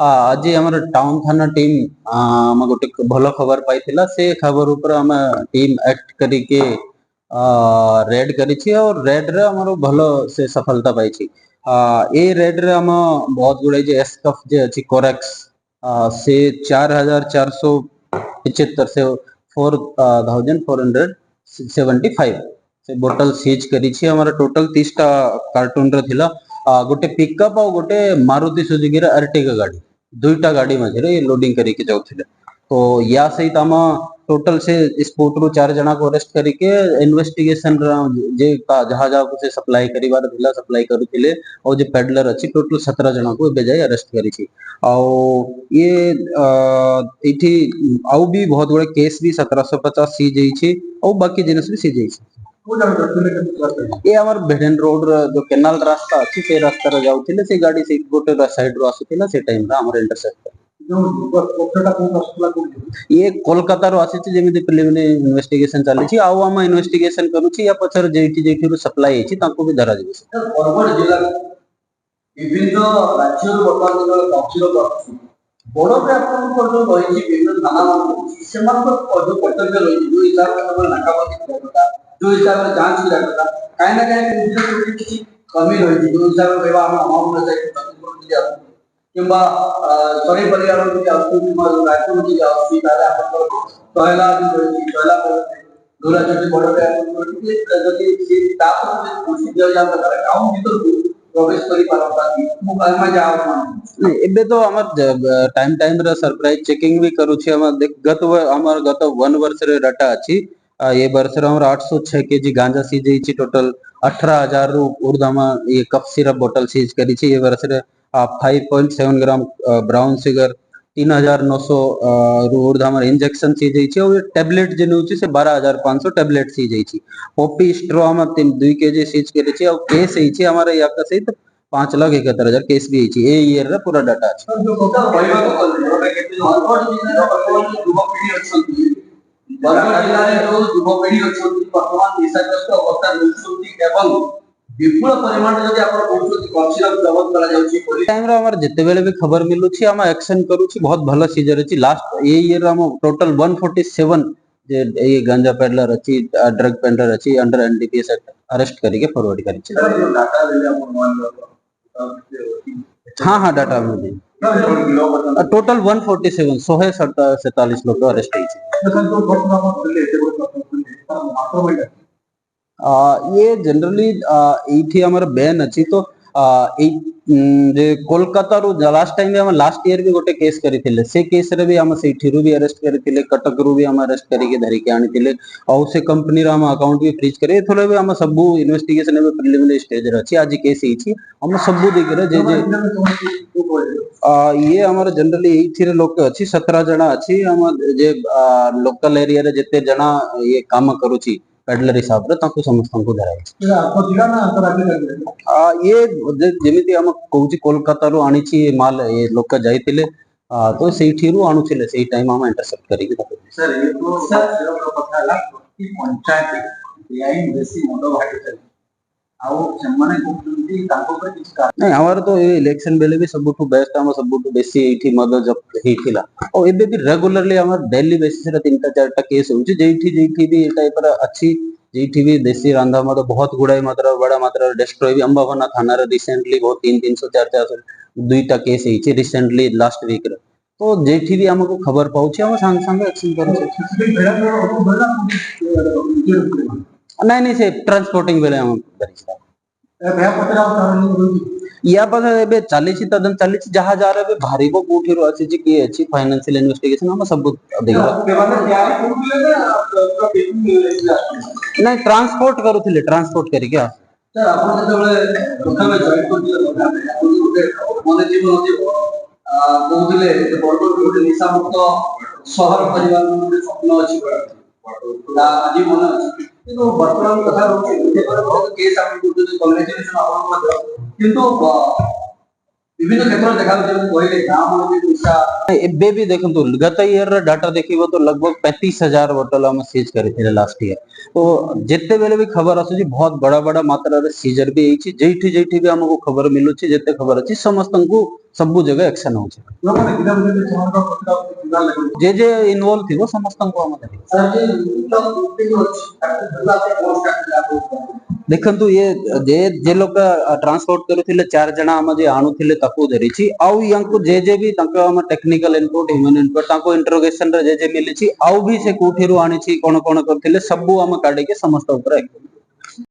आज हमर टाउन थाना टीम हम गोटे भल खबर पाइथिला से खबर ऊपर हम टीम एक्ट करिके रेड करिछि और रेड रे हमर भल से सफलता पाइछि। ए रेड रे हम बहुत गुड़े जे एसकफ जे अछि कोरेक्स से 4475 से 4475 से बोतल सीज करिछि। हमर टोटल 30 टा कार्टून रे थिला। गोटे पिकअप और गोटे मारुति सुजुकी रा अर्टिगा गाड़ी दुईटा गाड़ी मझे लोडिंग करके जाउथिले। तो या सहित हम टोटल से स्पोर्ट रो 4 जना को अरेस्ट करके इन्वेस्टिगेशन जे जहां जहां को से सप्लाई करिवार भिला सप्लाई करूथिले और जे पेडलर अछि टोटल 17 जना को बेजाय अरेस्ट करिछि। आ ये इठी आउ भी बहुत बड़े केस भी 1750 सी जाइछि और बाकी जिनिस भी सी जाइछि। ये हमर भेडन रोड जो केनाल रास्ता अछि से रास्ता रे जाउथिले से गाड़ी से गोटे साइड रो आसुथिला से टाइम रा हमर इंटरसेप्ट ये कोलकाता रो आसी जेमिति प्रिलिमिनरी इन्वेस्टिगेशन चली छी। आउ हम इन्वेस्टिगेशन करू छी या पछर जेठी जेठी रो सप्लाई हेछि ताको भी धरा जेबे। बरगढ़ जिला विभिन्न राज्य वर्तमान जो तहसील करछि बड़ पे आपन जो रही विभिन्न थाना मान से जो कर्तव्य रही जो हिसाब से नाकाबंदी करता जो हिसाब से जांच करता काहे ना काहे किसी कमी रही जो हिसाब से हम अमाउंट से दिया किंबा सरी परिवार की आउटपुट राज्य में जाउसी ताले आपन पहला रही पहला दूरा जति बड़ पे जति से तापर खुशी दिया जाता काम भीतर प्रवेश करी पारता मु कहमा जाओ नहीं एबे तो हमर टाइम टाइम रे सरप्राइज चेकिंग भी करू छी। हम हमर गत 1 वर्ष रे डाटा अछि। ये वर्ष रे हमर 806 केजी गांजा सीज छी। टोटल 18000 रु ऊर्ध्व ये कफ सिरप बोतल सीज करी छी। ये वर्ष रे 5.7 ग्राम ब्राउन शुगर 3900 रु ऊर्ध्व हमर इंजेक्शन सीज छी और टैबलेट जे होची से 12500 टैबलेट सीज छी। पॉपी स्ट्रॉ हम 2 केजी सीज करी छी और केस छी हमारा या का सहित 5,71,000 केस भी है। ए ईयर रा पूरा डाटा अछि। जो टोटल कहबा को बरगढ़ जिला वर्तमान युवपीढ़ी अछंती बरगढ़ जिला रे जो युवपीढ़ी अछंती वर्तमान निशाग्रस्त अवस्था रहउछंती एवं विपुल परिमाण जदि आपण कहउछंती कक्षिर जबत करा जाउछि टाइम रा हमर जते बेले भी खबर मिलु छी हम एक्शन करू छी। बहुत भलो सीजर अछि। लास्ट ए ईयर हम टोटल 147 जे ये गांजा पेडलर अछि ड्रग पेडलर अछि अंडर एनडीपीएस एक्ट अरेस्ट करके फॉरवर्ड करी छी। डाटा ले आपण मान हाँ हाँ डाटा मुझे टोटल 147 147 लोग अरेस्ट है। ये जनरली एठी हमर बैन अछि। तो जे कोलकाता रो लास्ट टाइम हम लास्ट ईयर भी गोटे केस करिथिले से केस रे भी हम सेठिरु भी अरेस्ट करिथिले कटक रु भी हम अरेस्ट करिके धरि के आनिथिले और से कंपनी रा हम अकाउंट भी फ्रीज करे थोले भी हम सब इन्वेस्टिगेशन में प्रिलिमिनरी स्टेज रे अछि। आज केस हिची हम सब देख रे जे ये हमर जनरली एठी रे लोक अछि 17 जना अछि। हम जे लोकल एरिया रे जते जना ये काम करूची पेडलर हिसाब रे ताको समस्त को धराई ये जेमिति हम कहूची कोलकाता रो आनी छी माल ये लोक जाइतिले तो सेठिरु आणुथिले सेही टाइम हम इंटरसेप्ट करिके देखो सर ये तो सर कथा ला कि पंचायत एआई बेसी मोटो भाटी चली आउ जमने कोठी ताको पर किछ का नहीं हमार तो ये इलेक्शन बेले भी सबुठु बेस्ट हम सबुठु बेसी एठी मद जब हेथिला और एबे भी रेगुलरली हमर डेली बेसिस रे 3टा 4टा केस होची जेठी भी ए टाइप रा अछि। जेठी भी देसी रांधा मद बहुत गुडाई मात्रा बड़ा मात्रा डिस्ट्रॉय भी अंबावना थाना रे रिसेंटली बहुत 300 400 दुईटा केस हेची रिसेंटली लास्ट वीक रे। तो जेठी भी हमको खबर पाउची हम संग संग एक्शन करू नहीं नहीं से ट्रांसपोर्टिंग बेले हम करी या पर एबे चाली छी तदन चाली छी जहां जा रे भारी को कोठी रो अछि की अछि फाइनेंशियल इन्वेस्टिगेशन हम सब देख नहीं ट्रांसपोर्ट करूथिले ट्रांसपोर्ट करी क्या सर आपण जतबेले प्रथमे जॉइन करथिले मने जीवन अछि कोहुले बरगढ़ गोटे निशा मुक्त शहर परिवार में स्वप्न अछि आज मन अछि किंतु वर्तमान कथा रहउछि बहुत केस आपण कोठी कांग्रेचुलेशन आपण मत किंतु विभिन्न क्षेत्र में देखा कहले गाँव में भी निशा एबे भी देखो गत ईयर डाटा देखिबो तो लगभग 35,000 बोतल हम सीज करथिले लास्ट ईयर। तो जेते बेले भी खबर आसुची बहुत बड़ा बड़ा मात्रा रे सीजर भी हेछि जेठी जेठी भी हमको खबर मिलुची जेते खबर अछि समस्तन को सब जगह एक्शन होछि। लोग देखिला बेले चमन का पत्ता किना लगे जे इन्वॉल्व थिबो समस्तन को हम देखि सर जी तो मीटिंग होछि भला से पोस्ट काट देखंतु ये जे लोग ट्रांसपोर्ट करूथिले 4 जना हम जे आणुथिले ताको धरिछि आउ यांको जे भी तांको हम टेक्निकल इनपुट ह्यूमन इनपुट तांको इंटरोगेशन रे जे मिलिछि आउ भी से कोठिरु आनिछि कोन कोन करथिले सब हम काढे के समस्त ऊपर